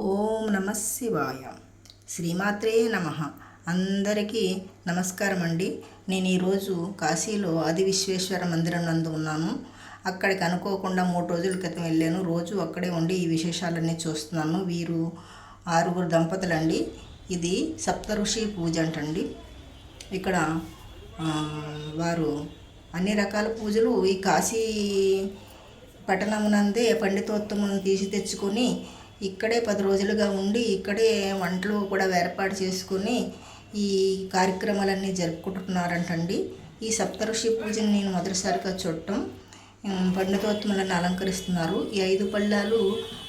ఓం నమ శివాయ. శ్రీమాత్రే నమ. అందరికీ నమస్కారం అండి. నేను ఈరోజు కాశీలో ఆది విశ్వేశ్వర మందిరం నందు ఉన్నాను. అక్కడికి అనుకోకుండా 3 రోజుల క్రితం వెళ్ళాను. రోజు అక్కడే ఉండి ఈ విశేషాలన్నీ చూస్తున్నాను. వీరు 6 దంపతులండి. ఇది సప్తఋషి పూజ అంటండి. ఇక్కడ వారు అన్ని రకాల పూజలు ఈ కాశీ పట్టణమునందే పండితోత్తములను తీసి తెచ్చుకొని ఇక్కడే 10 రోజులుగా ఉండి ఇక్కడే వంటలు కూడా ఏర్పాటు చేసుకొని ఈ కార్యక్రమాలన్నీ జరుపుకుంటున్నారంటండి. ఈ సప్తఋషి పూజని నేను మొదటిసారిగా చూడటం. పండితోత్తములను అలంకరిస్తున్నారు. ఈ 5 పళ్ళాలు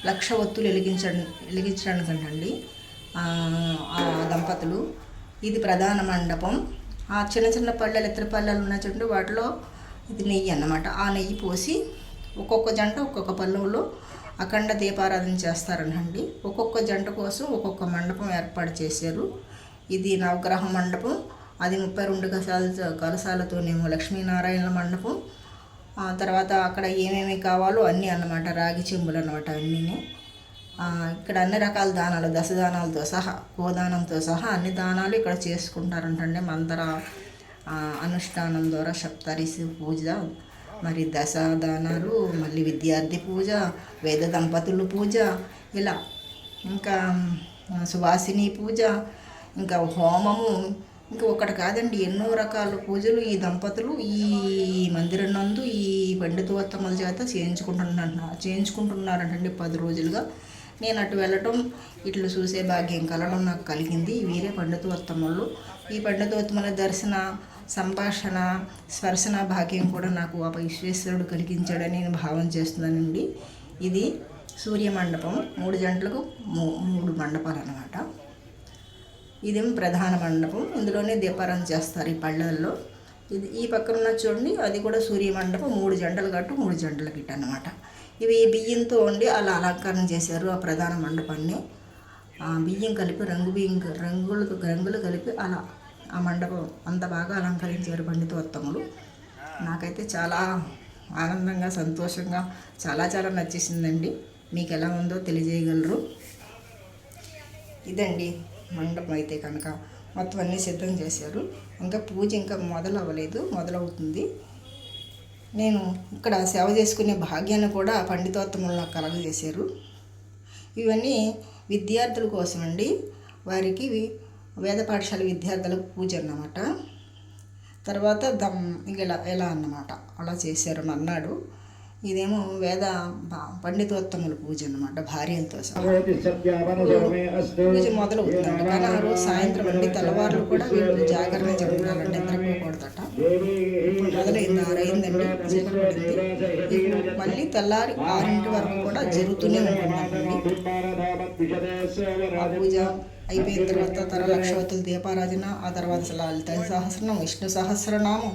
1,00,000 ఒత్తులు వెలిగించడానికంటండి ఆ దంపతులు. ఇది ప్రధాన మండపం. ఆ చిన్న చిన్న పళ్ళాలు, ఇతర పళ్ళాలు ఉన్నాయి చూడండి, వాటిలో ఇది నెయ్యి అన్నమాట. ఆ నెయ్యి పోసి ఒక్కొక్క జంట ఒక్కొక్క పళ్ళంలో అఖండ దీపారాధన చేస్తారనండి. ఒక్కొక్క జంట కోసం ఒక్కొక్క మండపం ఏర్పాటు చేశారు. ఇది నవగ్రహ మండపం. అది 32 కలశాలతోనేమో లక్ష్మీనారాయణ మండపం. తర్వాత అక్కడ ఏమేమి కావాలో అన్నీ అన్నమాట. రాగి చెంబులు అన్నమాట అన్నీ. ఇక్కడ అన్ని రకాల దానాలు, దశదానాలతో సహా, గోదానంతో సహా అన్ని దానాలు ఇక్కడ చేసుకుంటారంటండి. మంత్ర అనుష్ఠానం ద్వారా సప్తఋషి పూజ, మరి దశదానాలు, మళ్ళీ విద్యార్థి పూజ, వేద దంపతుల పూజ, ఇలా ఇంకా సువాసిని పూజ, ఇంకా హోమము, ఇంకా ఒకటి కాదండి, ఎన్నో రకాల పూజలు ఈ దంపతులు ఈ మందిరం నందు ఈ పండితోత్తముల చేత చేయించుకుంటున్నారంటండి 10 రోజులుగా. నేను అటు వెళ్ళటం, ఇట్లు చూసే భాగ్యం కలడం నాకు కలిగింది. వీరే పండితోత్తములు. ఈ పండితోత్తముల దర్శన, సంభాషణ, స్పర్శన భాగ్యం కూడా నాకు ఆ విశ్వేశ్వరుడు కలిగించాడని నేను భావం చేస్తున్నానండి. ఇది సూర్య మండపం. 3 జంటలకు 3 మండపాలు అన్నమాట. ఇదేమో ప్రధాన మండపం. ఇందులోనే దీపారాధన చేస్తారు ఈ పళ్ళల్లో. ఇది ఈ పక్కన ఉన్న చూడండి, అది కూడా సూర్య మండపం. 3 జంటలు కట్టు 3 జంటలు గిట్ట అన్నమాట. ఇవి బియ్యంతో ఉండి అలా అలంకరణ చేశారు ఆ ప్రధాన మండపాన్ని. బియ్యం కలిపి రంగులు కలిపి అలా ఆ మండపం అంత బాగా అలంకరించారు పండితోత్తములు. నాకైతే చాలా ఆనందంగా, సంతోషంగా, చాలా చాలా నచ్చేసిందండి. మీకు ఎలా ఉందో తెలియజేయగలరు. ఇదండి మండపం. అయితే కనుక మొత్తం అన్నీ సిద్ధం చేశారు. ఇంకా పూజ ఇంకా మొదలవ్వలేదు, మొదలవుతుంది. నేను ఇక్కడ సేవ చేసుకునే భాగ్యాన్ని కూడా పండితోత్తములు నాకు కలగజేశారు. ఇవన్నీ విద్యార్థుల కోసం అండి. వారికి వేద పాఠశాల విద్యార్థులకు పూజ అన్నమాట. తర్వాత ఎలా అన్నమాట అలా చేశారు అన్నాడు. ఇదేమో వేద పండితోత్తముల పూజ అన్నమాట, భార్యలతో సహా. పూజ మొదలవుతుందండి. కానీ ఆ రోజు సాయంత్రం అండి, తెల్లవారులు కూడా వీళ్ళు జాగరణ జరుగుతారండి, నిద్రపోకూడదట. ఇప్పుడు మొదలైంది, 6 అయిందండి, ఇప్పుడు మళ్ళీ తెల్లారి 6 వరకు కూడా జరుగుతూనే ఉంటుందండి. ఆ పూజ అయిపోయిన తర్వాత 1,00,000 ఒత్తుల దీపారాధన, ఆ తర్వాత లలిత సహస్రనామం, విష్ణు సహస్రనామం,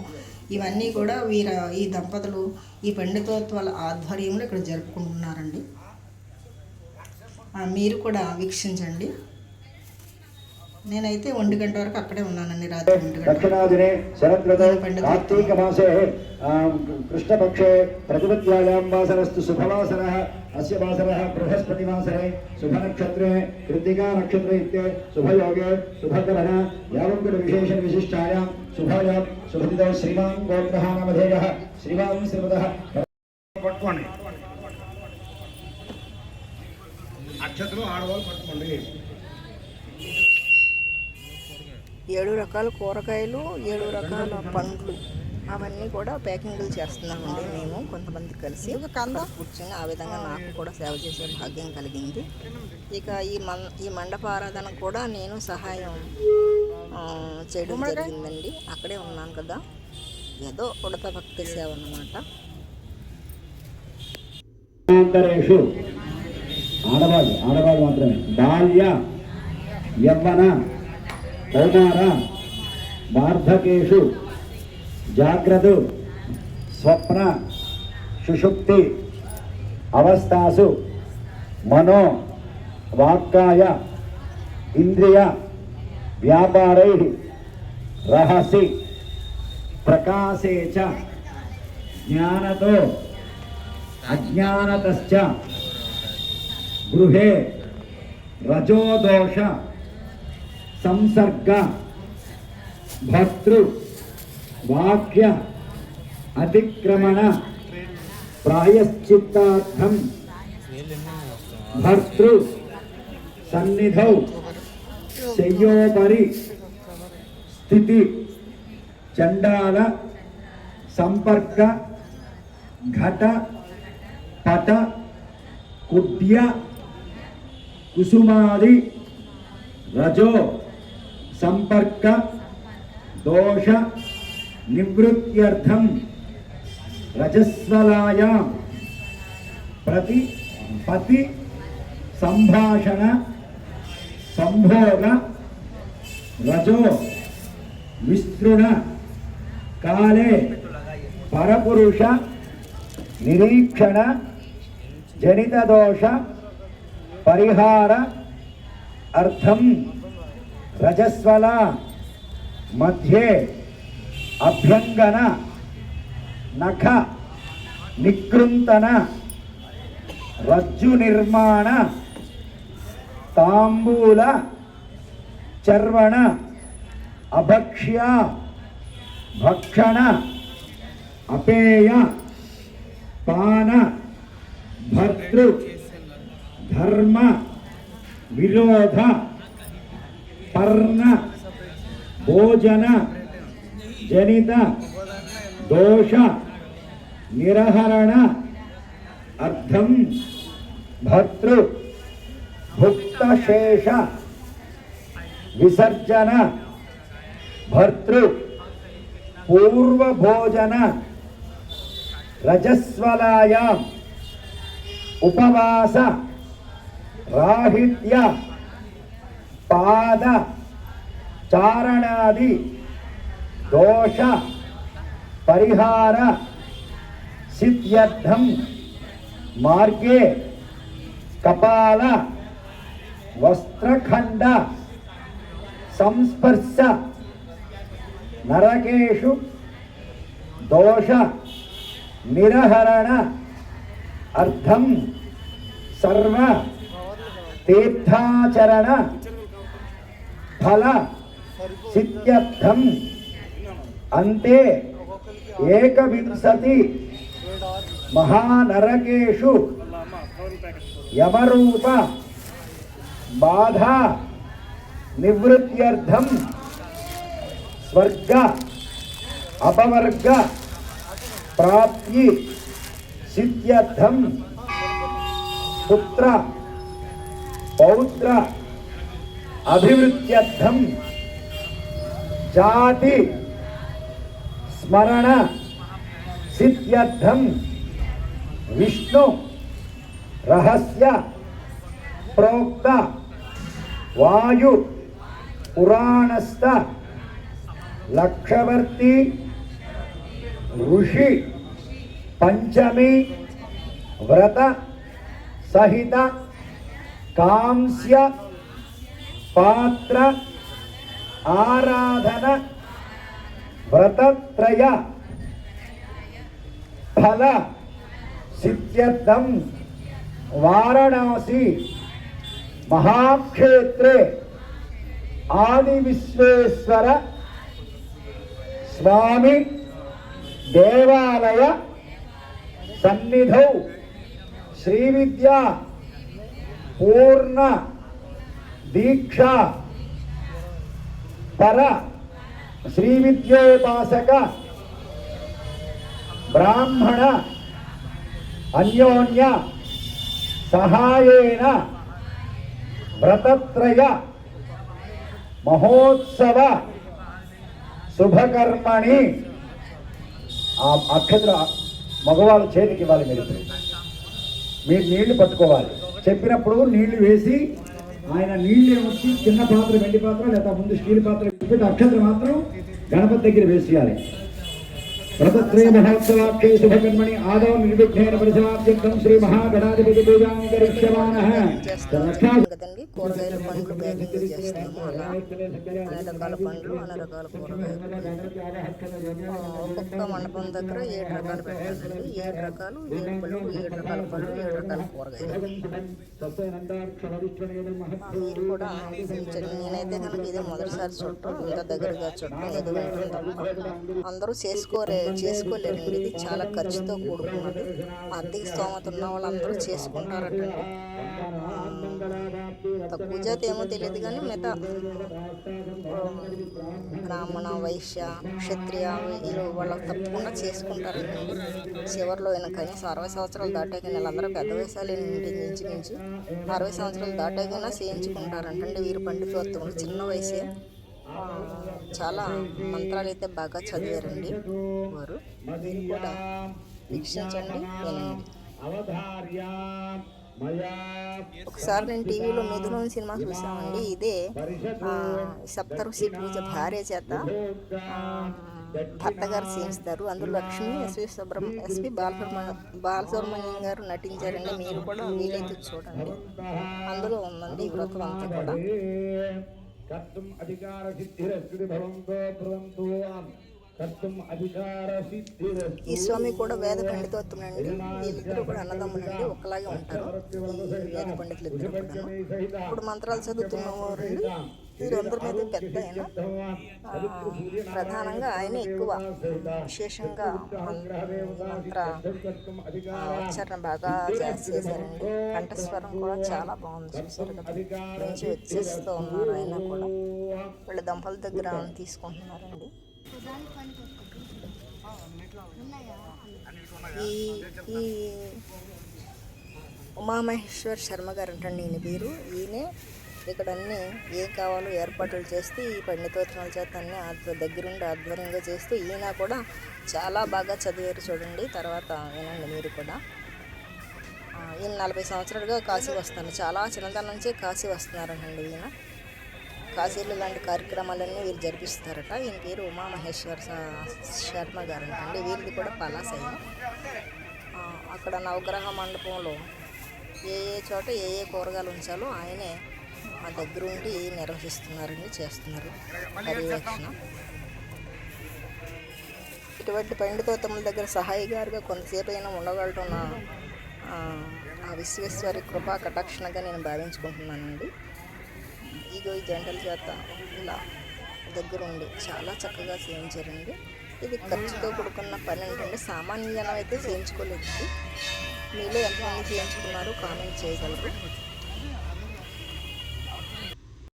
ఇవన్నీ కూడా ఈ దంపతులు ఈ పండితోత్వాల ఆధ్వర్యంలో ఇక్కడ జరుపుకుంటున్నారండి. మీరు కూడా వీక్షించండి. నేనైతే 1 గంట వరకు అక్కడే ఉన్నానండి, రాత్రి 1 గంట. దక్షిణాదినే శరదృతే కార్తీక మాసే కృష్ణపక్షే ప్రతిపత్యాయాం వాసరస్తు శుభవాసరః అస్య వాసరః బృహస్పతి వాసరే శుభనక్షత్రే కృత్తికా నక్షత్రే ఇత్యే శుభయోగే శుభకరణ యావంకుల విశేష విశిష్టాయాం శుభాయాం శుభదిదో శ్రీమాన్ గోత్రః నామధేయః శ్రీమాన్ శ్రీమదః. పట్టుకోండి అక్షతలు ఆడవాళ్ళు పట్టుకోండి. 7 రకాల కూరగాయలు, 7 రకాల పండ్లు, అవన్నీ కూడా ప్యాకింగ్లు చేస్తున్నామండి మేము కొంతమంది కలిసి కూర్చొని. ఆ విధంగా నాకు కూడా సేవ చేసే భాగ్యం కలిగింది. ఇక ఈ మండపారాధన కూడా నేను సహాయం చేయడం జరిగిందండి. అక్కడే ఉన్నాను కదా, ఏదో ఉడత భక్తి సేవ అన్నమాట. ఆడవాళ్ళు మాత్రమే బాల్య యవ్వన కౌమార వార్ధకేషు జాగ్రత్త స్వప్న సుషుప్తి అవస్థాసు మనో వాక్కాయ ఇంద్రియ వ్యాపారై రహసి ప్రకాశే చ జ్ఞానతో అజ్ఞానతశ్చ గృహే రజోదోష సంసర్గ భర్తృ వాక్య అతిక్రమణ ప్రాయశ్చిత్తార్థం భర్తృ సన్నిధౌ శయ్యోపరి స్థితి చండాల సంపర్క ఘట పట కుడ్య కుసుమాది రజో సంపర్క దోష నివృత్త్యర్థం రజస్వలాయాం పతి సంభాషణ సంభోగ రజో విస్తృణ కాలే పరపురుష నిరీక్షణ జనిత దోష పరిహార అర్థం రజస్వల మధ్యే అభ్యంగన నఖ నికృంతన రజ్జు నిర్మాణ తాంబూల చర్వణ అభక్ష్య భక్షణ అపేయ పాన భర్తృ ధర్మ విరోధ పర్ణ భోజన జనిత దోష నిరహరణ అర్థం భర్తృ భుక్తశేష విసర్జన భర్తృ పూర్వభోజన రజస్వలాయాం ఉపవాస రాహిత్య పాద చారణాది దోష పరిహార సిద్ధ్యర్థం మార్గే కపాల వస్త్రఖండ సంస్పర్శ నరకేషు దోష నిరహరణ అర్థం సర్వ తీర్థాచరణ ఫల సిద్ధ్యర్థం అంతే ఏకవింశతి మహానరకేషు యమరూప బాధ నివృత్త్యర్థం స్వర్గ అపవర్గ ప్రాప్తి సిద్ధ్యర్థం పుత్ర పౌత్ర అభివృద్ధ్యర్థం జాతి స్మరణ సిద్ధ్యర్థం విష్ణు రహస్య ప్రోక్త వాయు పురాణస్థ లక్షవర్తి ఋషి పంచమి వ్రత సహిత కాంస్య పాత్ర ఆరాధన వ్రతత్రయ ఫల సిద్ధ్యర్థం వారణాసి మహాక్షేత్రే ఆది విశ్వేశ్వర స్వామి దేవాలయ సన్నిధౌ శ్రీ విద్యా పూర్ణ దీక్ష పర శ్రీ విద్యోపాసక బ్రాహ్మణ అన్యోన్య సహాయేన వ్రతత్రయ మహోత్సవ శుభకర్మణి. ఆ అక్షత్ర మగవాళ్ళ చేతికి ఇవ్వాలి. మీరు నీళ్లు పట్టుకోవాలి. చెప్పినప్పుడు నీళ్లు వేసి ఆయన నీళ్ళు ఏమొచ్చి చిన్న పాత్ర వెండి పాత్ర లేదా ముందు స్టీల్ పాత్ర పెట్టి అక్షత్ర మాత్రం గణపతి దగ్గర వేసేయాలి. रथत्रय महोत्सवाख्ये शुभकर्मणि आदौ निर्विघ्नेन परिसमाप्त्यर्थं श्री महागणाधिपति पूजां करिष्यमाणः కదండి కూరగాయల పండ్లు ప్యాకింగ్ చేస్తాము. అలా అన్ని రకాల పండ్లు అన్ని రకాల కూరగాయలు ఒక్కొక్క మండపం దగ్గర 7 రకాలు పెట్టాలండి. 7 రకాలు 7 పళ్ళు 7 రకాల పళ్ళు 7 రకాల కూరగాయలు. మీరు కూడా నేనైతే కనుక ఇదే మొదటిసారి చూడటం, ఇంకా దగ్గరగా చూడటం ఏదో ఉంటుంది తప్ప అందరూ చేసుకోలేరండి. ఇది చాలా ఖర్చుతో కూడుకున్నది. ఆర్థిక స్తోమత ఉన్న వాళ్ళందరూ చేసుకుంటారటండి. తక్కువ జాతి ఏమో తెలియదు కానీ మిగతా బ్రాహ్మణ వైశ్య క్షత్రియ వీళ్ళు వాళ్ళకి తప్పకుండా చేసుకుంటారండి. చివరిలో అయినా కనీసం 60 సంవత్సరాలు దాటాక వీళ్ళందరూ పెద్ద వయసాలు ఇంచుమించు 60 సంవత్సరాలు దాటాకైనా చేయించుకుంటారంటండి. వీరు పండితోత్తములు చిన్న వయసే చాలా మంత్రాలు అయితే బాగా చదివారండి వారు. మీరు కూడా వీక్షించండి, వినండి. ఒకసారి నేను టీవీలో మిథునం సినిమా చూసామండి. ఇదే సప్తఋషి పూజ భార్య చేత భర్త గారు చేయిస్తారు. అందులో లక్ష్మి ఎస్పి బాలసుబ్రహ్మణ్యం గారు నటించారండి. మీరు కూడా వీలైతే చూడండి, అందులో ఉందండి ఈ వ్రతం అంతా కూడా. ఈ స్వామి కూడా వేద పండితోత్తములండి. వీళ్ళిద్దరూ కూడా అన్నదమ్ములండి, ఒకలాగే ఉంటారు వేద పండితులు ఇద్దరు కూడా. ఇప్పుడు మంత్రాలు చదువుతున్నవారండి వీరందరి మీద పెద్ద ఆయన, ప్రధానంగా ఆయన ఎక్కువ విశేషంగా మంత్ర ఉచ్చారణ బాగా చేశారండి. కంఠస్వరం కూడా చాలా బాగుంది, చూసారు కదా. మంచి వచ్చేస్తూ ఉన్నారు ఆయన కూడా. వీళ్ళ దంపతుల దగ్గర తీసుకుంటున్నారండి. ఈ ఉమామహేశ్వర్ శర్మ గారు అంటండి ఈయన పేరు. ఈయనే ఇక్కడ అన్నీ ఏం కావాలో ఏర్పాట్లు చేస్తూ ఈ పండితోత్తముల చేత అన్నీ దగ్గరుండి ఆధ్వర్యంగా చేస్తూ ఈయన కూడా చాలా బాగా చదివారు చూడండి. తర్వాత వినండి మీరు కూడా. ఈయన 40 సంవత్సరాలుగా కాశీ వస్తున్నారు. చాలా చిన్నతనం నుంచే కాశీ వస్తున్నారంటండి ఈయన. కాశీలో ఇలాంటి కార్యక్రమాలన్నీ వీరు జరిపిస్తారట. ఈయన పేరు ఉమామహేశ్వర్ శర్మ గారు అంటండి. వీరిది కూడా పలాసయ్య. అక్కడ నవగ్రహ మండపంలో ఏ చోట ఏ కూరగాయలు ఉంచాలో ఆయనే మా దగ్గరుండి నిర్వహిస్తున్నారని చేస్తున్నారు పర్యవేక్షణ. ఇటువంటి పండితోత్తముల దగ్గర సహాయగారుగా కొంతసేపు అయినా ఉండగలటం ఆ విశ్వేశ్వరి కృపా కటాక్షణగా నేను భావించుకుంటున్నానండి. ఇగో ఈ జంటల చేత ఇలా దగ్గరుండి చాలా చక్కగా చేయించారండి. ఇది ఖర్చుతో కూడుకున్న పని ఏంటంటే సామాన్య జనం అయితే చేయించుకోలేదు. మీలో ఎంతమంది చేయించుకున్నారు కామెంట్ చేయగలరు.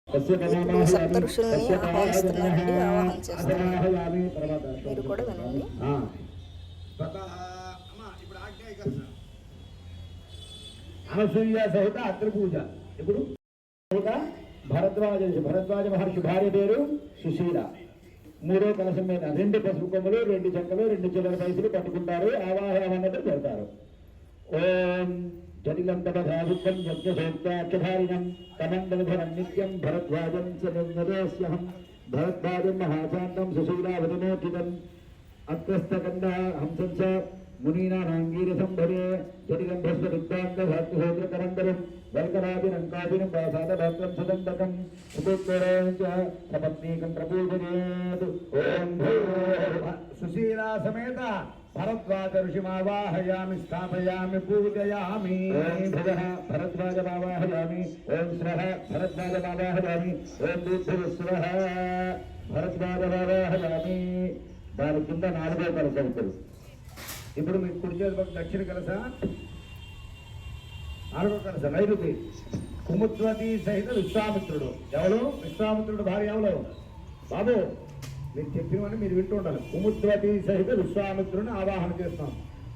ఇప్పుడు సప్త ఋషుల్ని ఆహ్వానిస్తున్నారండి, ఆవాహన చేస్తున్నారు. మీరు కూడా వినండి. అనసూయ సహిత అగ్ర పూజ. ఇప్పుడు భరద్వాజ మహర్షి భార్య పేరు సుశీల. 3వ కలశం మీద 2 పసుపు కొమ్మలు 2 చెక్కలు 2 చిల్లర పైసలు పట్టుకుంటారు. ఆవాహనతో పెడతారు. ఓం జటిలం తపధారుత్వం యజ్ఞసూక్తాక్షధారిణం కమండలధరం నిత్యం భరద్వాజం సదస్యహం భరద్వాజం మహాశాంతం సుశీలావతిమోచితం అత్రస్తకండ హంసం చ మునీనాంగీరసం భరే జటిలం భస్మరుద్ధాంగోత్రకరందరం వల్కరాభిరంకాభిరం వాసాదభద్రం సుదంతకం సపత్నీకం ప్రపూజయేత్. ఓం సుశీలా సమేత భరద్వాజ ఋషిమావాహయామి స్థాపయామి పూజయామి. భరద్వాజమావాహయామి. ఓం స్వః భరద్వాజమావాహయామి. ఓం బుద్ధిస్వః భరద్వాజమావాహయామి. దాని కింద 4వ కలశం. ఇప్పుడు మీకు కుడి చేతి దక్షిణ కలశ, 4వ కలశ నైరుతి. కుముద్వతి సహిత విశ్వామిత్రుడు. ఎవరు? విశ్వామిత్రుడు భార్య ఎవరు? బాబు మీరు చెప్పినవని మీరు వింటూ ఉండాలి. కుముద్వతి సహిత విశ్వామిత్రుడిని ఆవాహన చేస్తాం.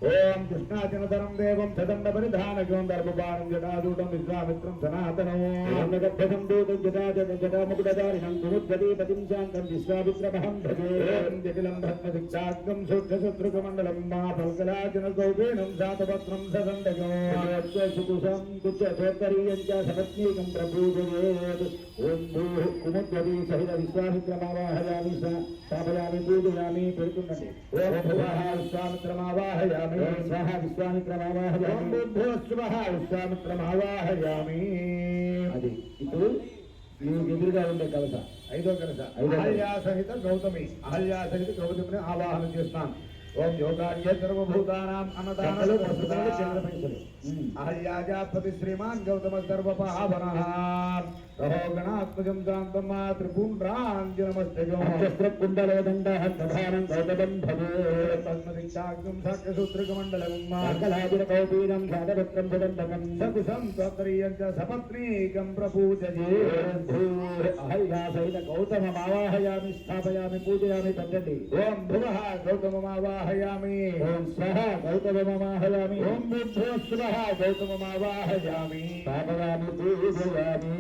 ఓం కృష్ణాజనధరం దేవం సదండపరిధానకం ధర్మపాణం జటాదూటం విశ్వామిత్రం సనాతనం గర్భం దూతం జటాముకుటారిణం కుముద్వదీపతిం శాంతం విశ్వామిత్రమహం భజే జటిలం భస్మదిక్షాగ్నం సూక్ష్మశత్రుకమండలం మా ఫల్కలాజన గౌపేనం శాతపత్రం సదండకం సుకుశం కుచ్చోత్తరీయం చ సపత్నీకం ప్రభూజయేత్ ఓం భూః కుముద్వదీ సహిత విశ్వామిత్రమావాహయామి స్థాపయామి పూజయామి పెడుతుండండి ఓం భువః విశ్వామిత్రమావాహయామి స్వహ విశ్వామిత్రమావాహయామి బుద్ధో స్వహ విశ్వామిత్రమావాహయామి. అది ఇప్పుడు మీకు ఎదురుగా ఉండే కలస ఐదో కలస అహల్యా సహిత గౌతమి అహల్యా సహిత గౌతమిని ఆవాహన చేస్తున్నాను. ఓం యోగార్య సర్వభూతానాం అన్నదానలు చంద్రపంచలు అహల్యాజాపతి శ్రీమాన్ గౌతమ సర్వపావనః రహో గణాత్మజం శాంతం మా త్రిపుండ్రాంజనమస్తకం ప్రధానం గౌతమం భవే పద్మదిక్షాగ్నం సాక్ష్యసూత్రకమండలం కలాదిన కౌపీనం సాధపత్రం సదండకం సకుశం స్వత్రీయం చ సపత్నీకం ప్రపూజయే అహల్యా సహిత గౌతమమావాహయామి స్థాపయామి పూజయామి పద్ధతి. ఓం భువః గౌతమమావాహయామి ఓం స్వహ గౌతమమావాహయామి ఓం బుద్ధో స్వహ గౌతమమావాహయామి స్థాపయామి పూజయామి.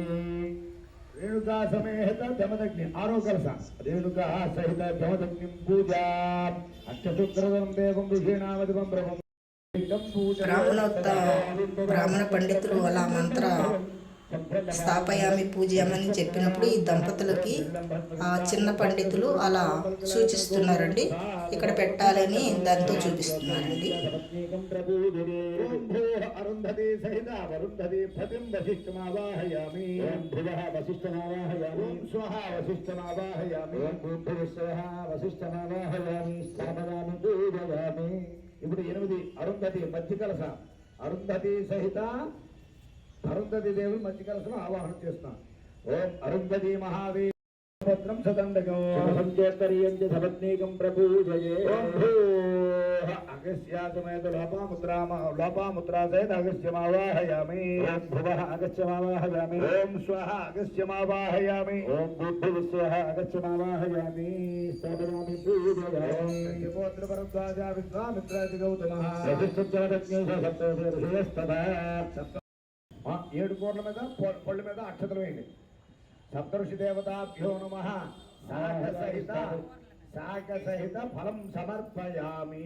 రేణుకా సమేత జమదగ్ని ఆరో కలస రేణుకా సహిత జమదగ్ని పూజా అక్షసూత్రం దేవం విషేణామదివం బ్రహ్మం బ్రాహ్మణ పండితులు అలా మంత్ర స్థాపయామి పూజయామని చెప్పినప్పుడు ఈ దంపతులకి ఆ చిన్న పండితులు అలా సూచిస్తున్నారండి. ఇక్కడ పెట్టాలని దాంతో చూపిస్తున్నారండి. అరుంధతి సహిత వరుంధతి ప్రతిం వశిష్ఠమావాహయామి భువః వశిష్ఠమావాహయామి స్వహ వశిష్ఠమావాహయామి స్వహ వశిష్ఠమావాహయామి స్థాపయామి పూజయామి. ఇప్పుడు 8 అరుంధతి మధ్య కలస అరుంధతి సహిత అరుంధతి దేవి మధ్య కలసం ఆవాహన చేస్తున్నాం. ఓం అరుంధతి మహాదేవి పత్రం సదండకం సంచేత్తరీయం చ సపత్నీకం ప్రపూజయే. ఓం భూః అగస్యాసమేత లోపాముద్రా సహిత అగస్త్యమావాహయామి ఓం భువః అగస్త్యమావాహయామి ఓం స్వహ అగస్త్యమావాహయామి ఓం బుద్ధి స్వహ అగస్త్యమావాహయామి స్థాపయామి పూజయామి. యమోత్ర భరద్వాజ విశ్వామిత్రాది గౌతమః వశిష్ఠోత్తరజ్ఞేష సప్తర్షయస్తథా 7 కోట్ల మీద పళ్ళ మీద అక్షతలు వేయండి. సప్తర్షి దేవతాభ్యో నమః శాఖ సహిత ఫలం సమర్పయామి.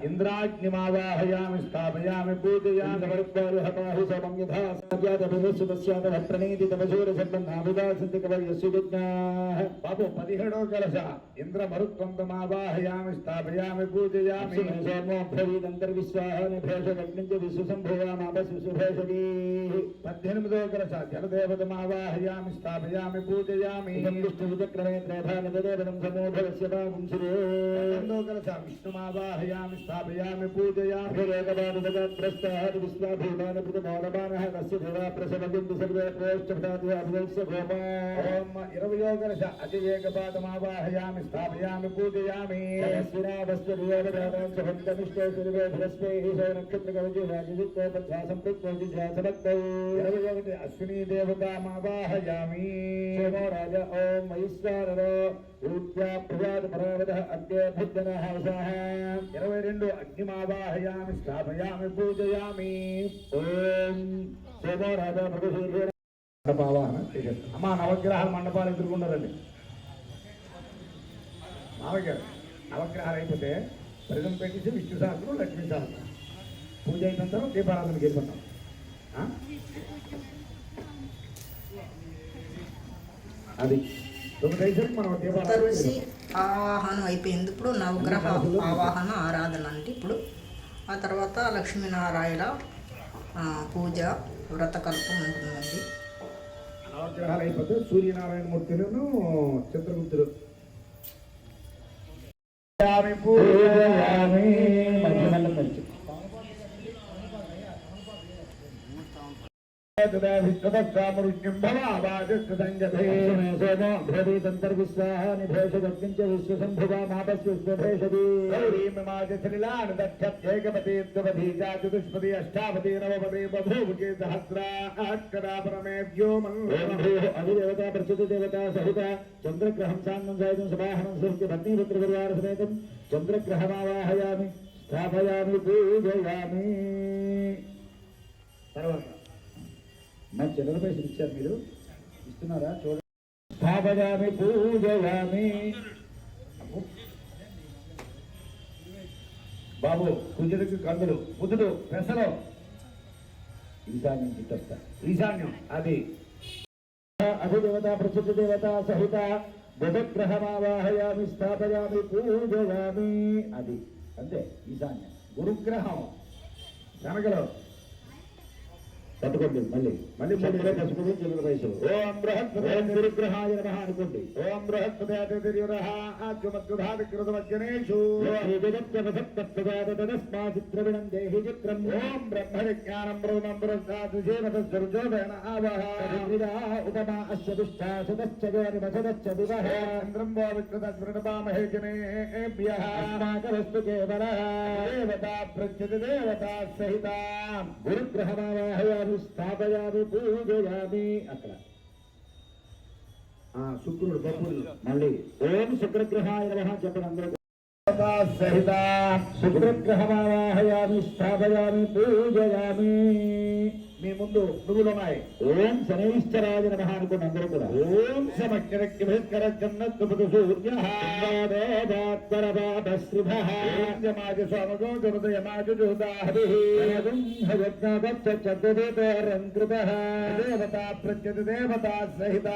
ఇంద్రాగ్నిమావాహయామి స్థాపయామి పూజయామి సమర్పయామి సమం యథా సాధ్యాదభివస్సుతస్యాద ప్రణీతి తమశూర సంబంధామిదాసంతి కవయస్సు విజ్ఞాః. బాబు 17వ కలశ ఇంద్ర మరుత్వంతమావాహయామి స్థాపయామి పూజయామి సోమోభ్రవీదంతర్విశ్వాహాని భేషగగ్నించ విశ్వసంభయామాపశిశుభేషగీ. 18వ కలశ జలదేవతమావాహయామి స్థాపయామి పూజయామి విష్ణువిచక్రమే త్రేధానిదేవతం సమోభవస్య పాంశురే. 19వ కలశ విష్ణుమావాహయామి స్థాపయామి పూజయామి ఏకపాదగత్రస్తాది విశ్వాభూతాని ప్రతిమోదమానః తస్య దేవా ప్రసవజంతు సర్వే ప్రేష్ఠభాతి అభివస్య గోపా. ఓం 20వ కలశ అతి ఏకపాదమావాహయామి స్థాపయామి పూజయామి స్వినావస్వదేవదానం సభంతమిష్టే సర్వే బృహస్పతిః నక్షత్రకవచే రాజయుక్తో పద్భాసం ప్రత్యేకజాతభక్తౌ. 21 అశ్వినీ దేవతామావాహయామి సోమో రాజ ఓం వైశ్వానరో ఊర్ధ్యా ప్రజాత పరావతః అగ్నే భుజనః వసః. 22 అగ్నిమావాహయామి స్థాపయామి పూజయామి ఓం సోమో రాజ ప్రతిశీర్ఘ మండపావాహన చేసేస్తాం. అమ్మా నవగ్రహాల మండపాలు ఎదుర్కొన్నారండి. మామగారు నవగ్రహాలు అయిపోతే ప్రజలు పెట్టేసి విష్ణు సహస్రం లక్ష్మీ సహస్రం పూజ అయిన తర్వాత దీపారాధనకి వెళ్ళిపోతాం. అది 9 మనం ఋషి ఆవాహనం అయిపోయింది. ఇప్పుడు నవగ్రహ ఆవాహన ఆరాధన అంటే ఇప్పుడు ఆ తర్వాత లక్ష్మీనారాయణ పూజ వ్రతకల్పం ఉంటుందండి. నవగ్రహాలు అయిపోతే సూర్యనారాయణ మూర్తులను చిత్రగుప్తుడు పూజయామి. చతుష్పతి అష్టాపతి నవపతి బభూవకే సహస్రాక్షరాపరమేభ్యో అధిదేవత ప్రచుత దేవత సహిత చంద్రగ్రహం సాంగం సాయుధం సమాహనం సహిత భగ్నిపుత్ర పరివార సమేతం చంద్రగ్రహమావాహయామి స్థాపయామి పూజయామి. తర్వాత మరి చిల్లర పైసలు ఇచ్చారు, మీరు ఇస్తున్నారా చూడండి. స్థాపయామి పూజయామి. బాబు కుజుడికి కందులు, బుధుడు పెసలు, ఈశాన్యం చుట్టొస్తా. ఈశాన్యం అది అధిదేవత ప్రసిద్ధ దేవత సహిత బుధగ్రహమావాహయామి స్థాపయామి పూజయామి. అది అంతే ఈశాన్యం. గురుగ్రహం కనకలో పట్టుకోండి, మళ్ళీ మళ్ళీ మూడు పసుపుడు చిల్లర పైసలు. ఓం బృహస్పతి గురుగ్రహాయ నమః అనుకోండి. ఓం బృహస్పతి ఆదిత్యమద్గనేషు చిత్రవిణం దేహి చిత్రం. ఓం బ్రహ్మవిజ్ఞానం బ్రహ్మం బృహస్పతిర్జోదయన ఆవహ ఉపమా అస్య దుష్టాశతశ్చ జోనిమసదశ్చ దివః చంద్రం వా వికృతస్మృణపామహే జనేభ్యః అస్మాకమస్తు కేవలః దేవతా ప్రత్యతి దేవతా సహితాం గురుగ్రహమావాహయామి స్థాపయామి పూజయామి. అక్కడ శుక్రుడు బొబ్బులు మళ్ళీ ఓం శుక్రగ్రహాయ నమః చెప్పండి అందరూ సహిత. శుక్రగ్రహమావాహయామి స్థాపయామి పూజయామి. మీ ముందు నువ్వులు ఉన్నాయి. ఓం శనైశ్చరాయ నమః అనుకోండి అందరూ కూడా. ఓం సమక్షరక్యభస్కర జన్నత్తుపదు సూర్యః యమాజ స్వామగో దుర్దయమాజ జోదాహరిః యజ్ఞాగచ్చద్దేవరం కృతః దేవతా ప్రత్యతి దేవతా సహిత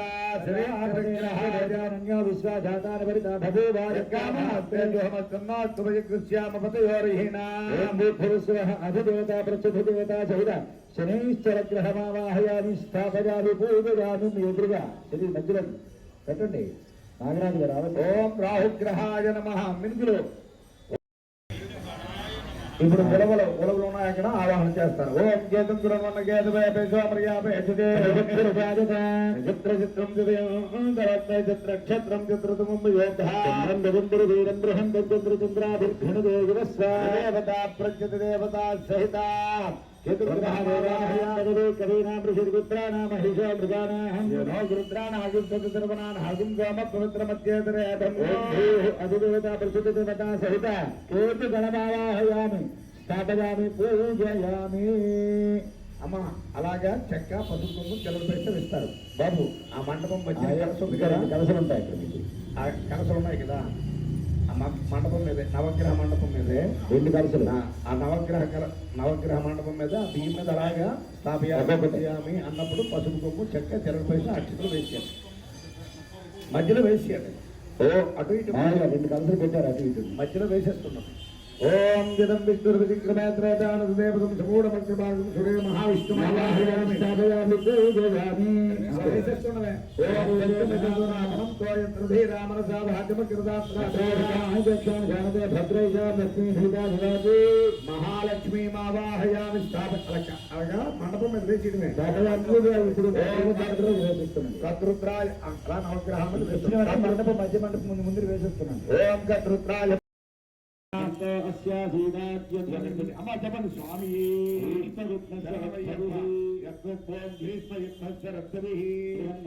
శ్రేయాన్య విశ్వాజాతాన పరితా భూవాయ కామస్తేజోహమస్తన్నాత్తుభయకృష్యామపతయోరిహీనా అధిదేవతా ప్రత్యతి దేవతా సహిత శనైశ్చరగ్రహమావాహయామి స్థాపయామి పూజయామి. మీ ఎదురుగా శని మధ్యలో పెట్టండి నాగరాజు గారు. ఓం రాహుగ్రహాయ నమః. మినుకులు ఇప్పుడు ఉలవలు ఉన్నాయి, అక్కడ ఆవాహన చేస్తారు. ఓం గేతం గురవన్న గేతక్షత్రం చిత్రదేవతా ప్రత్యతి దేవతా సహిత అధిదేవతా ప్రసిద్ధ దేవతా సహిత కేతు గణమావాహయామి స్థాపయామి పూజయామి. అమ్మ అలాగా చెక్క పసుపు కొమ్ము చిల్లర పైసలు ఇస్తారు. బాబు ఆ మండపం మధ్య కలసలు ఉంటాయి. ఇక్కడ మీకు ఆ కలసలు ఉన్నాయి కదా, ఆ మండపం మీదే నవగ్రహ మండపం మీదే రెండు కలసలు. ఆ నవగ్రహ మండపం మీద బియ్యం మీద అలాగా స్థాపయామి అన్నప్పుడు పసుపు కొమ్ము చెక్క చిల్లర పైసలు అక్షతలు వేసారు, మధ్యలో వేసేయాలి. ఓ అటు ఇటు రెండు కలసలు పెట్టారు, అటు ఇటు మధ్యలో వేసేస్తున్నాం. ఓం జదం విష్ణుర్విక్రమేత్రేతానుదేవతం సమూఢమగ్రభాగం సురే మహావిష్ణుమావాహయామి స్థాపయామి పూజయామి. వేసేస్తున్నవే. ఓం జగన్మోహనం తోయంత్రుధీరామనసా భాగ్యమకృతాత్రాజానదే భద్రైజా లక్ష్మీ సీతాధిరాజు మహాలక్ష్మీ మావాహయామి అలాగా మండపం మీద వేసేయడమే. కర్తృత్రాయ అలా నవగ్రహాలు మండపం మధ్య మండపం ముందు వేసేస్తున్నాను. ఓం కర్తృత్రాయ అమ్మ చెప్పండి. స్వామి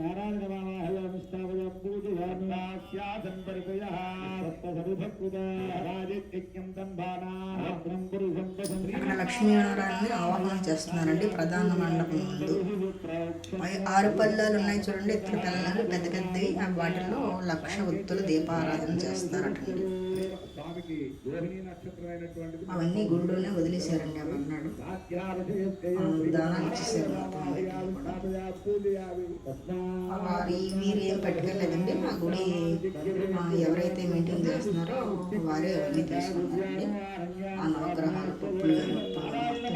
నారాయణ లక్ష్మీనారాయణని ఆవాహన చేస్తున్నారండి ప్రధాన మండపం ముందు. 6 పల్లాలు ఉన్నాయి చూడండి, ఎత్తుల పల్లాలు పెద్ద పెద్దవి. వాటిల్లో 1,00,000 ఒత్తులు దీపారాధన చేస్తారటండి. అవన్నీ గుడిలోనే వదిలేశారండి. అన్నాడు దానాలు ఇచ్చేసారు మొత్తం. వీరు ఏం పట్టుకెళ్ళలేదండి. మా గుడి ఎవరైతే మెయింటైన్ చేస్తున్నారో వారే అవన్నీ తీసుకున్నారండి. ఆ నవగ్రహాల పప్పులు మొత్తం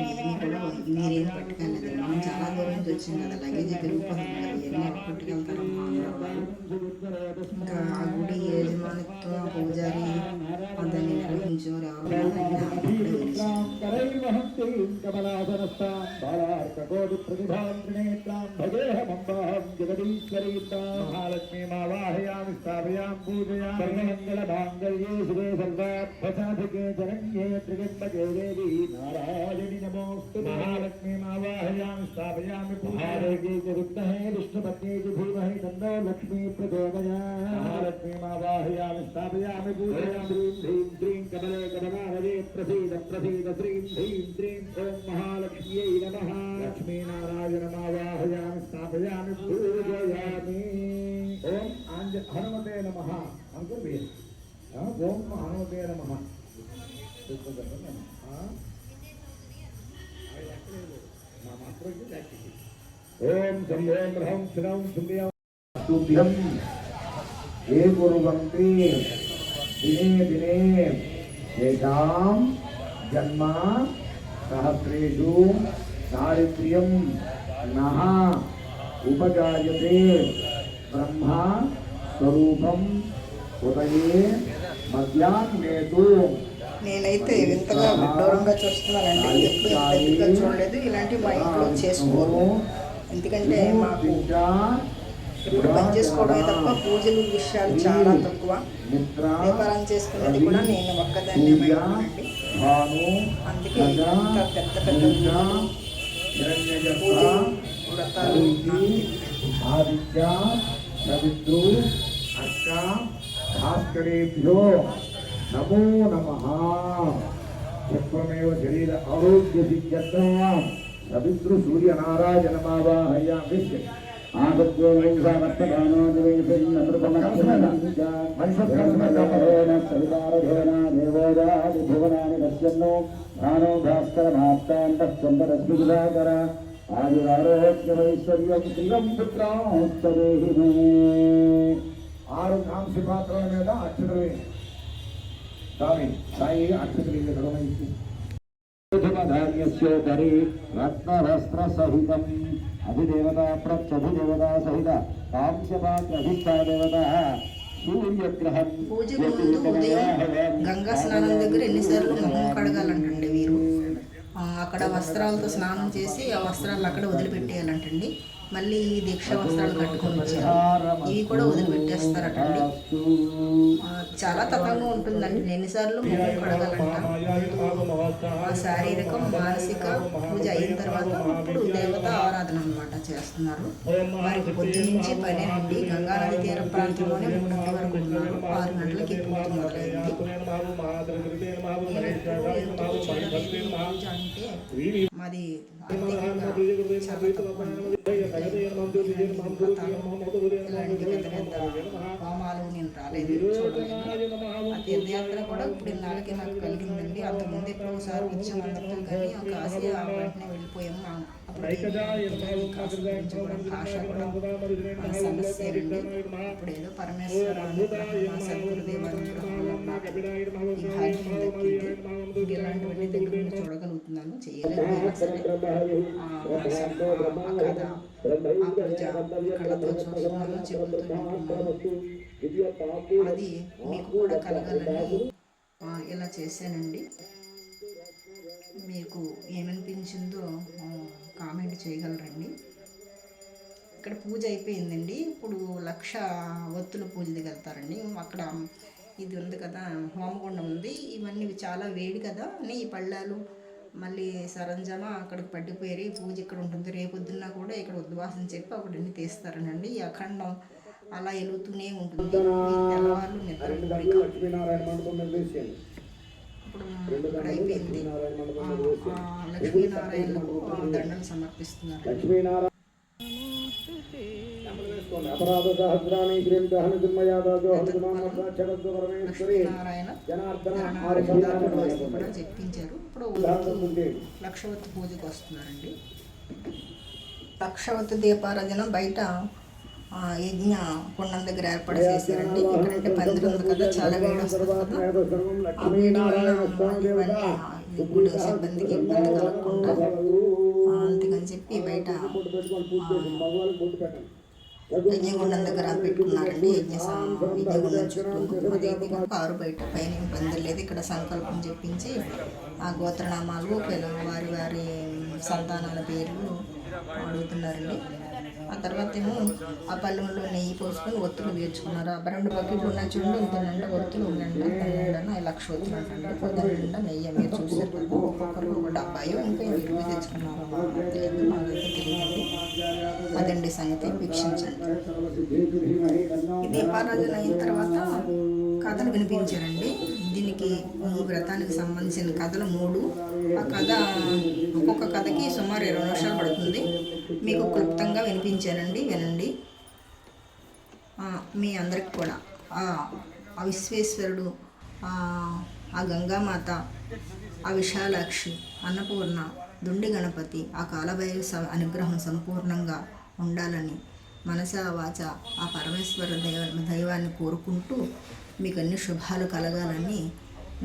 ఏమీ కూడా వీరేం పట్టుకెళ్ళలేదు. మనం చాలా దూరం వచ్చాం కదా, లగేజ్ పెరిగిపోతుంది కదా, ఇవన్నీ ఎక్కడ పెట్టుకెళ్తారమ్మా అందరూ వాళ్ళు. ఇంకా ఆ గుడి యజమానిత్వం పూజారి దాన్ని నిర్వహించేవారు ఎవరు అయినా అక్కడే వదిలేసారు. మహాలక్ష్మీ మావాహయామి స్థాపయాం పూజయామి మంగళమాంగళ్యే శివే సర్వార్థసాధికే శరణ్యే త్రిగంబకే దేవి నారాయణి నమోస్తు. మహాలక్ష్మీ మావాహయామి స్థాపయామి పూజయామి విద్మహే విష్ణుపత్నే ధీమహి తన్నో లక్ష్మీ ప్రచోదయాత్. మహాలక్ష్మీ మావాహయామి స్థాపయామి పూజయామి హ్రీం శ్రీం కమలే కమలానదే ప్రసీద ప్రసీద శ్రీం హ్రీం శ్రీం ఓం మహాలక్ష్మ్యై నమః. లక్ష్మీనారాయణ మావాహయామి స్థాపయామి పూజయామి. ఓం హనుమతే నమః అనుకోండి. ఓం హనుమతే నమః. ఓం శంభోం హ్రౌం శ్రౌం శుభ్యం తుభ్యం ఏ కుర్వంతి దినే దినే తేషాం జన్మ సహస్రేషు దారిద్ర్యం నః ఉపజాయతే బ్రహ్మ స్వరూపం ఉదయే మధ్యాహ్నేతు. నేనైతే వింతగా విడ్డూరంగా చూస్తున్నానండి, ఎప్పుడు దగ్గరగా చూడలేదు. ఇలాంటివి మా ఇంట్లో చేసుకోరు, ఎందుకంటే మాకు ఇప్పుడు పని చేసుకోవడమే తప్ప పూజలు విషయాలు చాలా తక్కువ. వ్యాపారం చేసుకునేది కూడా నేను ఒక్కదాన్నే మైండి. అందుకే ఇంత పెద్ద పెద్ద పూజలు వ్రతాలు ఆదిత్య సవిత్రు అష్ట భాస్కరేభ్యో నమో నమః. చక్రమేవ శరీర ఆరోగ్య సిద్ధ్యర్థం సవిత్రు సూర్యనారాయణమావాహయామి. ఆరు కాంస్య పాత్రల మీద అక్షతలు స్వామి సాయి అక్షతలు గడవైపు ధాన్యోపరి రత్నవస్త్ర సహితం అధిదేవత ప్రత్యధిదేవత సహిత కాంస్యపాత్ర అధిష్టాదేవత సూర్యగ్రహం. పూజకు ముందు ఉదయం గంగా స్నానం దగ్గర ఎన్నిసార్లు మొహం కడగాలంటండి వీరు. అక్కడ వస్త్రాలతో స్నానం చేసి ఆ వస్త్రాలు అక్కడ వదిలిపెట్టేయాలంటండి. మళ్ళీ దీక్ష వస్త్రాలు కట్టుకొని వచ్చారు, ఇవి కూడా వదిలిపెట్టేస్తారటండి. చాలా తతంగా ఉంటుందండి. ఎన్నిసార్లు మొహం కడగాలంట. శారీరక మానసిక పూజ అయిన తర్వాత ఇప్పుడు దేవత ఆరాధన అన్నమాట చేస్తున్నారు. వారికి పొద్దు నుంచి పనేనండి. గంగానది తీర ప్రాంతంలోనే 3 గంటల వరకు ఉన్నారు. 6 గంటలకి పూజ మొదలైంది. పూజ అంటే మాది చాలా తక్కువ. ఇలాంటి పెద్ద పెద్ద హోమాలు నేను రాలేదు, చూడలేదు. ఆ తీర్థయాత్ర కూడా ఇప్పుడు ఇన్నాళ్ళకి నాకు కలిగిందండి. అంతకుముందు ఎప్పుడు ఒకసారి వచ్చాం అందరితో, కానీ ఒక కాశీ వెంటనే వెళ్ళిపోయాము. అప్పుడు భాష కూడా సమస్యలండి. ఇప్పుడు ఏదో పరమేశ్వర అనుగ్రహం, సద్గురుదేవ అనుగ్రహం నాకు ఈ భాగ్యం దక్కింది. ఇలాంటివన్నీ దగ్గర నుండి చూడగలుగుతున్నాను. చేయలేదు సరే. ఆ కథ ఆ పూజ కళ్ళతో చూస్తున్నాను, చెవులతో వింటున్నాను. అది మీకు కూడా కలగాలని ఇలా చేశానండి. మీకు ఏమనిపించిందో కామెంట్ చేయగలరండి. ఇక్కడ పూజ అయిపోయిందండి. ఇప్పుడు 1,00,000 ఒత్తుల పూజకి వెళ్తారండి. అక్కడ ఇది ఉంది కదా, హోమగుండం ఉంది. ఇవన్నీ చాలా వేడి కదా అని ఈ పళ్ళాలు మళ్ళీ సరంజామా అక్కడికి పట్టిపోయి పూజ ఇక్కడ ఉంటుంది. రేపొద్దున్న కూడా ఇక్కడ ఉద్వాసం చెప్పి అక్కడన్నీ తీస్తారనండి. ఈ అఖండం అలా వెలుగుతూనే ఉంటుంది. తెల్లవాళ్ళు నిద్ర ఇప్పుడు ఇక్కడ అయిపోయింది. లక్ష్మీనారాయణకు దండలు సమర్పిస్తున్నారు. లక్ష్మీనారాయణ కూడా చెప్పించారు. ఇప్పుడు 1,00,000 ఒత్తు పూజకు వస్తున్నారండి. 1,00,000 దీపారాధన బయట యజ్ఞ కుండం దగ్గర ఏర్పాటు చేశారండి. ఇక్కడంటే పందిరి ఉంది కదా, చాలా వేడి వస్తుంది కదా. ఆ వేడి వల్ల ఇవన్నీ గుడి సిబ్బందికి ఇబ్బంది కలగకుండా అందుకని అని చెప్పి బయట యజ్ఞగుండం దగ్గర పెట్టుకున్నారండి. యజ్ఞగుండం చుట్టూ అది ఇది కనుక ఆరు బయట పైన ఏం పందిరి లేదు. ఇక్కడ సంకల్పం చెప్పించి ఆ గోత్రనామాలు వారి వారి సంతానాల పేర్లు అడుగుతున్నారండి. ఆ తర్వాత ఏమో ఆ పళ్ళెంలో నెయ్యి పోసుకొని ఒత్తులు వేర్చుకున్నారు. ఆ 2 బకెట్లు ఉన్నాయి చూడండి, ఇంత నిండా ఒత్తులు ఉండండి, నిండా 1,00,000 ఒత్తులు అంటండి. పొద్దున నిండా నెయ్యి మీరు చూసారు కదా. ఒక్కొక్కరు ఒక డబ్బాయో ఇంకా ఇవి తెచ్చుకున్నారు. తెలియదు, మాకైతే తెలియదండి. అదండి సంగతి, వీక్షించండి. ఈ దీపారాధన అయిన తర్వాత కథలు వినిపించారండి. దీనికి ఈ వ్రతానికి సంబంధించిన కథలు 3. ఆ కథ ఒక్కొక్క కథకి సుమారు 20 నిమిషాలు పడుతుంది. మీకు క్లుప్తంగా వినిపించానండి, వినండి. మీ అందరికి కూడా ఆ విశ్వేశ్వరుడు, ఆ గంగామాత, ఆ విశాలాక్షి, అన్నపూర్ణ, దుండి గణపతి, ఆ కాలభైరవ అనుగ్రహం సంపూర్ణంగా ఉండాలని మనసా వాచ ఆ పరమేశ్వర దైవాన్ని కోరుకుంటూ మీకు అన్ని శుభాలు కలగాలని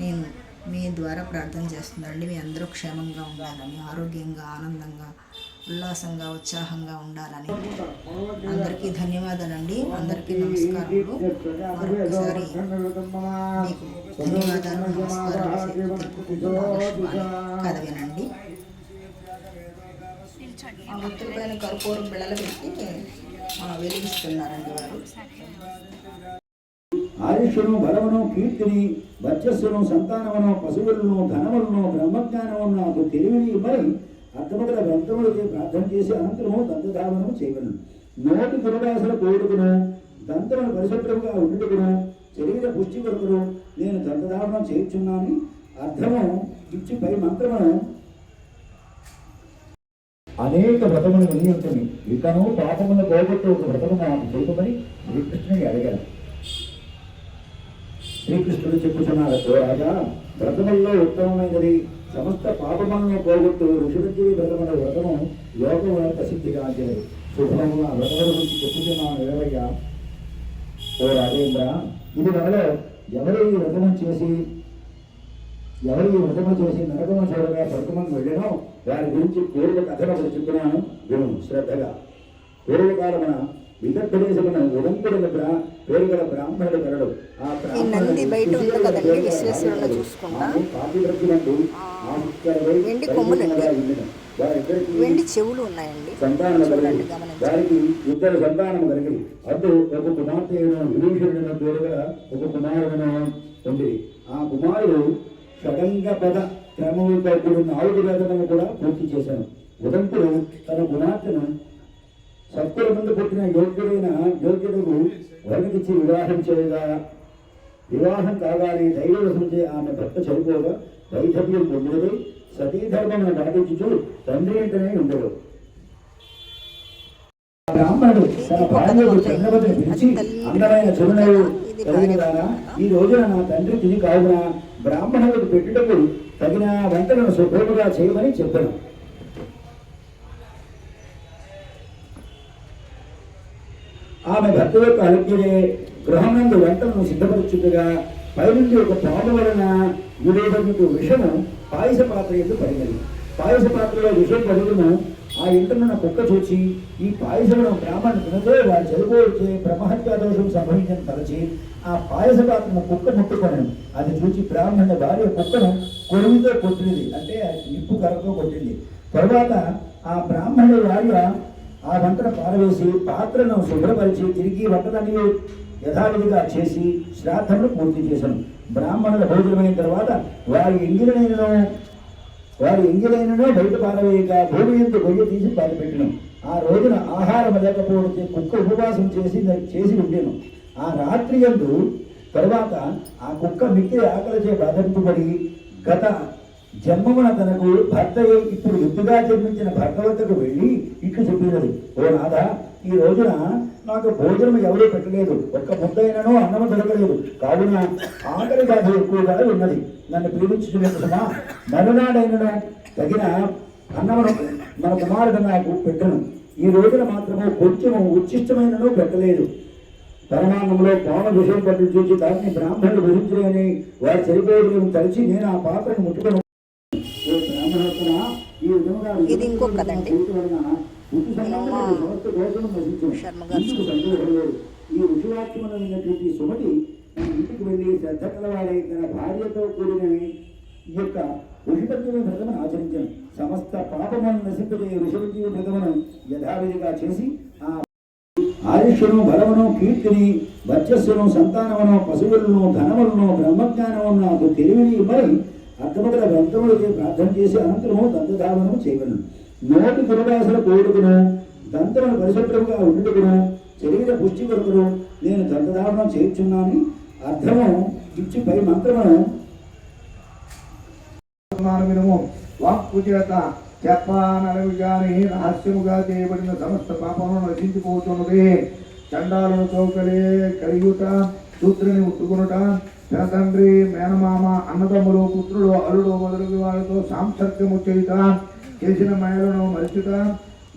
నేను మీ ద్వారా ప్రార్థన చేస్తున్నానండి. మీ అందరూ క్షేమంగా ఉండాలని, ఆరోగ్యంగా, ఆనందంగా, ఉల్లాసంగా, ఉత్సాహంగా ఉండాలని. అందరికీ ధన్యవాదాలండి. అందరికీ నమస్కారాలు. మరొకసారి మీకు ధన్యవాదాలు, నమస్కారాలు తెలుపుకుంటూ కథ వినండి. ఆ ఒత్తుల పైన కర్పూరం బిళ్ళలు పెట్టి వెలిగిస్తున్నారండి వారు. ఆయుష్ను, బలమును, కీర్తిని, వర్చస్సును, సంతానమును, పశువులను, ధనములను, బ్రహ్మజ్ఞానమును నాకు తెలివిని ఇవ్వై అర్థముగల గ్రంథములకి ప్రార్థన చేసి అనంతరము దంతధావనము చేయవలను. నోటి దుర్వాసన కోరుకును, దంతమును పరిశుభ్రముగా ఉండుటకును, శరీర పుష్టి కొరకును నేను దంతధావనం చేయుచున్నాను. అర్థము ఇచ్చి పై మంత్రమును అనేక వ్రతములు విని ఉంటుంది. ఇకను పాపములను పోగొట్టు ఒక వ్రతము నాకు తెలుపమని శ్రీకృష్ణుని అడిగారు. శ్రీకృష్ణుడు చెప్పుచున్నారు, ఓ రాజా, వ్రతముల్లో ఉత్తమమైనది సమస్త పాపములను పోగొట్టు ఋషులకి వ్రతముల వ్రతము యోగము ప్రసిద్ధిగాంచినది. శుభముగా వ్రతముల గురించి చెప్పుచున్నాను ఏవయ్యా. ఓ రాజేంద్ర, ఇది మనలో ఎవరు ఈ వ్రతము చేసి నరకము చూడగా స్వర్గమును వెళ్ళినో వారి గురించి పూర్వ కథను చెప్తున్నాను, విను శ్రద్ధగా. పూర్వకాలమున విదర్భదేశమున ఉదంకుడుల పేరు గల బ్రాహ్మణుడు కలడు. ఆ నంది బయట ఉంది కదండి, విశ్వేశ్వరుడు చూసుకుంటా. వెండి కొమ్ములండి, వెండి చెవులు ఉన్నాయండి. వారికి 2 సంతానము కలిగి అప్పుడు ఒక కుమార్తె విభీషణుడు పేరు గల ఒక కుమారుడును ఉంది. ఆ కుమారుడు షడంగ పద క్రమములతో కూడిన 4 వేదములను కూడా పూర్తి చేశాను. ఉదంకుడు తన కుమార్తెను సత్తుల ముందు పుట్టిన యోగ్యుడుకు వరుణికిచ్చి వివాహం చేయగా, వివాహం కాగానే దైవవశంచే ఆమె భర్త చనిపోగా వైధవ్యం పొందినది. సతీధర్మమును పాటించుచు తండ్రి ఇంటనే ఉండడు. బ్రాహ్మణుడు తన భార్యకు చంద్రవతిని పిలిచి, అందమైన చిరునవ్వు కలిగినదానా, ఈ రోజున నా తండ్రి తిరిగి కావున బ్రాహ్మణులకు పెట్టుటకు తగిన వంటలను శుభ్రముగా చేయమని చెప్పాను. ఆమె భర్త యొక్క ఆరోగ్యమే గృహంలో వంటలను సిద్ధపరచుగా పైనుండి ఒక పాము వలన విడేటకు విషము పాయస పాత్ర ఎందుకు పడినది. పాయస పాత్రలో విషం పడుకును ఆ ఇంటనున్న కుక్క చూచి ఈ పాయసమును బ్రాహ్మణునితో వారి చదువుచే బ్రహ్మహత్యా దోషం సంభవించిన తలచి ఆ పాయస పాత్రను కుక్క ముట్టుకొనను. అది చూచి బ్రాహ్మణుని భార్య కుక్కను కొరువుతో కొట్టినది, అంటే నిప్పు కర్రతో కొట్టింది. తరువాత ఆ బ్రాహ్మణుడి భార్య ఆ వంటను పారవేసి పాత్రను శుభ్రపరిచి తిరిగి వంటలన్నీ యథావిధిగా చేసి శ్రాద్ధమును పూర్తి చేశాను. బ్రాహ్మణుల భోజనమైన తర్వాత వారి ఎంగిలైనను బయట పారవేయక భూమి ఎందు గొయ్య తీసి పారిపెట్టిను. ఆ రోజున ఆహారం లేకపోతే కుక్క ఉపవాసం చేసి ఉండేను. ఆ రాత్రి యందు తరువాత ఆ కుక్క మిక్కిలి ఆకలిచే బాధింపబడి గత జన్మమున తనకు భర్త ఇప్పుడు ఎద్దుగా జన్మించిన భర్త వద్దకు వెళ్ళి ఇట్లు చెప్పినది, ఓ నాథ, ఈ రోజున నాకు భోజనం ఎవరూ పెట్టలేదు, ఒక్క ముద్దైనను అన్నము దొరకలేదు, కావున ఆకలి బాధ ఎక్కువగా ఉన్నది, నన్ను ప్రేమించుకునేమా మరునాడైనను తగిన అన్నమును మన కుమారుడు నాకు పెట్టను. ఈ రోజున మాత్రము కొంచెము ఉచ్చిష్టమైనను పెట్టలేదు. పరమాన్నంలో పాము విషయం పట్టు చూసి దాన్ని బ్రాహ్మణుడు భరించలేని వారు సరిపోయేది తలిచి నేను ఆ పాత్రను ముట్టుకుని, ఓ బ్రాహ్మణోత్తమ, ఈ విధంగా ఇది ఇంకో కథండి. చేయటం వలన ఋతు సంబంధమైన సమస్త దోషం నశించును. శర్మ గారు ఇందుకు సందేహం లేదు. ఈ ఋషివాక్యమును విన్నటువంటి సుమతి తన ఇంటికి వెళ్ళి శ్రద్ధ కలవాడై తన భార్యతో కూడిన ఈ యొక్క ఋషిపంచమి వ్రతమును ఆచరించను. సమస్త పాపములను నశింపజేయ ఋషిపంచమి వ్రతమును యథావిధిగా చేసి ఆ ఆయుష్ను బలమును కీర్తిని వర్చస్సును సంతానమును పశువులను ధనములను బ్రహ్మజ్ఞానమును నాకు తెలివిని ఇవ్వని అర్థముగల గ్రంథములకి ప్రార్థన చేసి అనంతరము దంతధావనము చేయగలను. నోటి దుర్వాసన కోడుకును దంతమును పరిశుభ్రముగా ఉండుకును శరీర పుష్టి కొరకును నేను దంతధావనం చేయుచున్నాను అర్థము ఇచ్చి పై మంత్రమును వినము. వాక్కు చేత చెప్పనలవి గాని రహస్యముగా చేయబడిన సమస్త పాపమును నశించిపోతున్నది. చండాలను చౌకలే కలియుట శూద్రుని ముట్టుకునుట తన తండ్రి మేనమామ అన్నదమ్ములు పుత్రుడు అల్లుడు మొదలగు వారితో సాంసర్గము చేయుట చేసిన మేలను మరిచుట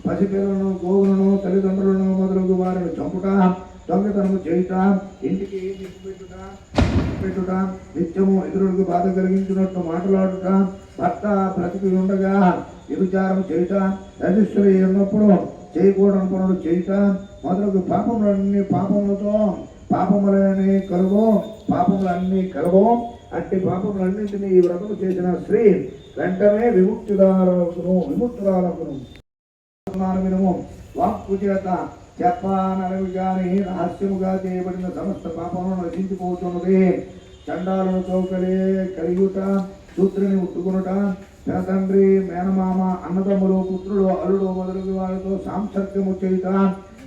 పసిపిల్లలను గోవులను తల్లిదండ్రులను మొదలగు వారిని చంపుట దొంగతనము చేయుట ఇంటికి పెట్టుట నిత్యము ఇతరులకు బాధ కలిగించినట్టు మాట్లాడుట భర్త బ్రతికి ఉండగా వ్యభిచారం చేయుట రజిస్ట్రీ ఉన్నప్పుడు చేయకూడని పనులు చేయుట మొదలగు పాపములన్నీ పాపములన్నీ కలుగు అట్టి పాపములన్నింటినీ ఈ వ్రతము చేసిన స్త్రీ వెంటనే విముక్తురాలకును. వినము. వాక్కు చేత చెప్పనలవి గాని రహస్యముగా చేయబడిన సమస్త పాపమును నశించిపోతున్నది. చండాలను చౌకలే కలియుట శూద్రుని ముట్టుకునుట తన తండ్రి మేనమామ అన్నదమ్ములు పుత్రుడు అల్లుడు మొదలగు వారితో సాంసర్గము చేయుట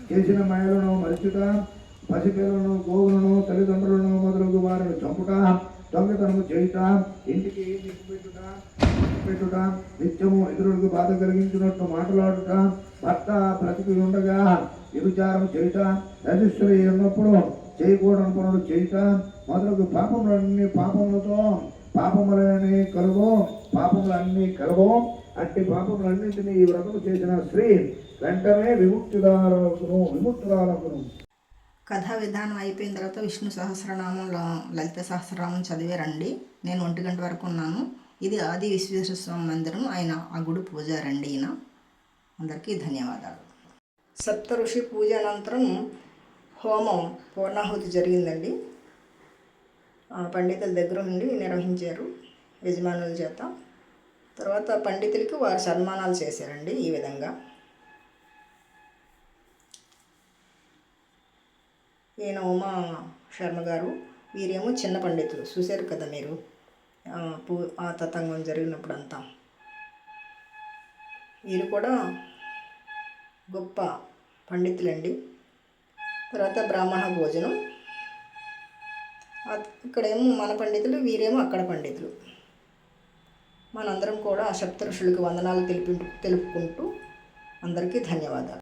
చేసిన మేలను మరిచుట పసిపిల్లలను గోవులను తల్లిదండ్రులను మొదలగు వారిని చంపుట దొంగతనము చేయుట ఇంటికి పెట్టుట నిత్యము ఇతరులకు బాధ కలిగించినట్టు మాట్లాడుట భర్త బ్రతికి ఉండగా వ్యభిచారం చేయుట రజిస్ట్రీ ఉన్నప్పుడు చేయకూడని పనులు చేయుట మొదలగు పాపములన్నీ కలుగు అట్టి పాపములన్నింటినీ ఈ వ్రతము చేసిన స్త్రీ వెంటనే విముక్తురాలకును. కథా విధానం అయిపోయిన తర్వాత విష్ణు సహస్రనామం లలిత సహస్రనామం చదివారండి. నేను 1 గంట వరకు ఉన్నాను. ఇది ఆది విశ్వేశ్వర స్వామి మందిరం, ఆయన ఆ గుడి పూజారండి. ఈయన అందరికీ ధన్యవాదాలు. సప్త ఋషి పూజ అనంతరం హోమం పూర్ణాహుతి జరిగిందండి. పండితుల దగ్గర నుండి నిర్వహించారు యజమానుల చేత. తర్వాత పండితులకి వారు సన్మానాలు చేశారండి. ఈ విధంగా ఈయన ఉమా శర్మ గారు, వీరేమో చిన్న పండితులు. చూశారు కదా మీరు ఆ తతంగం జరిగినప్పుడు అంతా. వీరు కూడా గొప్ప పండితులండి. తర్వాత బ్రాహ్మణ భోజనం. ఇక్కడేమో మన పండితులు, వీరేమో అక్కడ పండితులు. మనందరం కూడా సప్త ఋషులకు వందనాలు తెలుపుకుంటూ అందరికీ ధన్యవాదాలు.